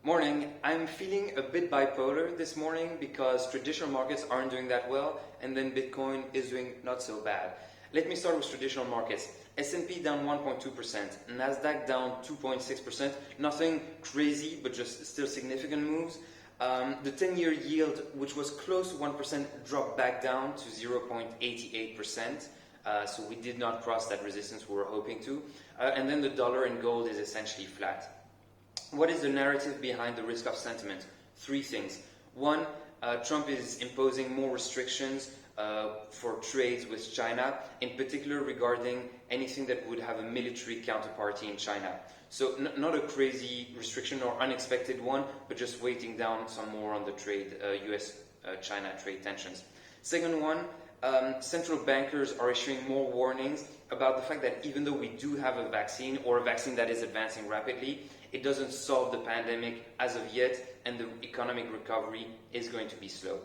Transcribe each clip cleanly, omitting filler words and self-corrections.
Morning. I'm feeling a bit bipolar this morning because traditional markets aren't doing that well and then Bitcoin is doing not so bad. Let me start with traditional markets. S&P down 1.2%, Nasdaq down 2.6%, nothing crazy but just still significant moves. The 10-year yield, which was close to 1%, dropped back down to 0.88%. So we did not cross that resistance we were hoping to. And then the dollar and gold is essentially flat. What is the narrative behind the risk of sentiment? Three things. One, Trump is imposing more restrictions for trades with China, in particular regarding anything that would have a military counterparty in China. So not a crazy restriction or unexpected one, but just weighting down some more on the trade, US-China trade tensions. Second one, central bankers are issuing more warnings about the fact that even though we do have a vaccine or a vaccine that is advancing rapidly, it doesn't solve the pandemic as of yet, and the economic recovery is going to be slow.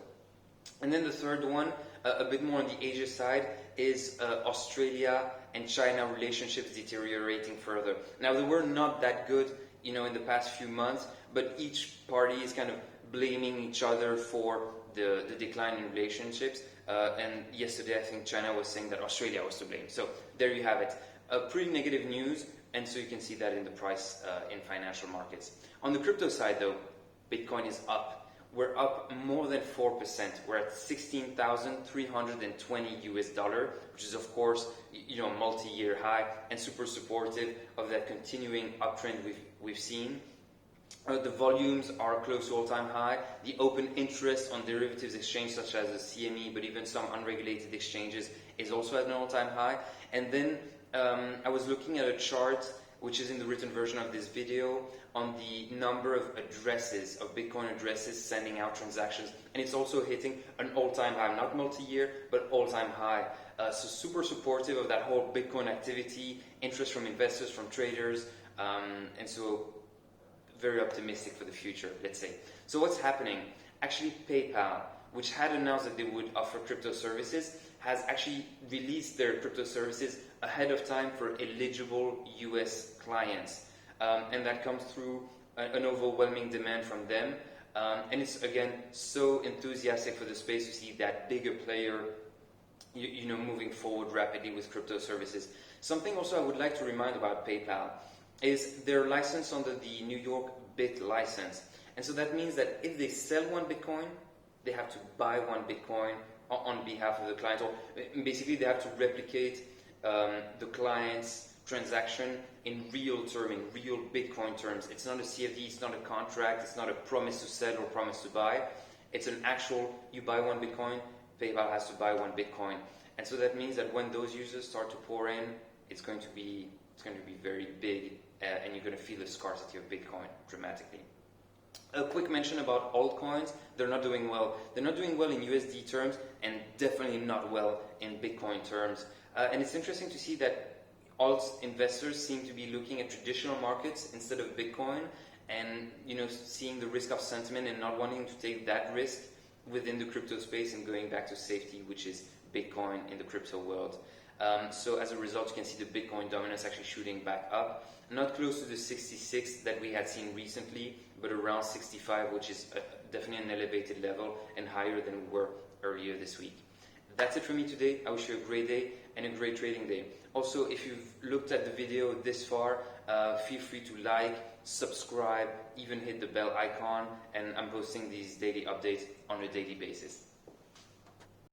And then the third one, a bit more on the Asia side, is Australia and China relationships deteriorating further. Now, they were not that good, in the past few months, but each party is kind of blaming each other for the decline in relationships. And yesterday, I think China was saying that Australia was to blame. So there you have it. Pretty negative news, and so you can see that in the price in financial markets. On the crypto side, though, Bitcoin is up. We're up more than 4%. We're at $16,320 US, which is, of course, a multi-year high and super supportive of that continuing uptrend we've seen. The volumes are close to all-time high. The open interest on derivatives exchange, such as the CME, but even some unregulated exchanges, is also at an all-time high. And then I was looking at a chart, which is in the written version of this video, on the number of addresses, of Bitcoin addresses sending out transactions. And it's also hitting an all-time high, not multi-year, but all-time high. So super supportive of that whole Bitcoin activity, interest from investors, from traders, and so very optimistic for the future, let's say. So what's happening? Actually, PayPal, which had announced that they would offer crypto services, has actually released their crypto services ahead of time for eligible US clients. And that comes through an overwhelming demand from them. And it's, again, so enthusiastic for the space to see that bigger player moving forward rapidly with crypto services. Something also I would like to remind about PayPal is they're licensed under the New York Bit license. And so that means that if they sell one Bitcoin, they have to buy one Bitcoin on behalf of the client. Or basically, they have to replicate the client's transaction in real Bitcoin terms. It's not a CFD, it's not a contract, it's not a promise to sell or promise to buy. It's an actual, you buy one Bitcoin, PayPal has to buy one Bitcoin. And so that means that when those users start to pour in, it's going to be very big, and you're going to feel the scarcity of Bitcoin dramatically. A quick mention about altcoins. They're not doing well. They're not doing well in USD terms, and definitely not well in Bitcoin terms. And it's interesting to see that alt investors seem to be looking at traditional markets instead of Bitcoin, and seeing the risk of sentiment and not wanting to take that risk within the crypto space and going back to safety, which is Bitcoin in the crypto world. So as a result, you can see the Bitcoin dominance actually shooting back up, not close to the 66 that we had seen recently, but around 65, which is definitely an elevated level and higher than we were earlier this week. That's it for me today. I wish you a great day and a great trading day. Also, if you've looked at the video this far, feel free to like, subscribe, even hit the bell icon, and I'm posting these daily updates on a daily basis.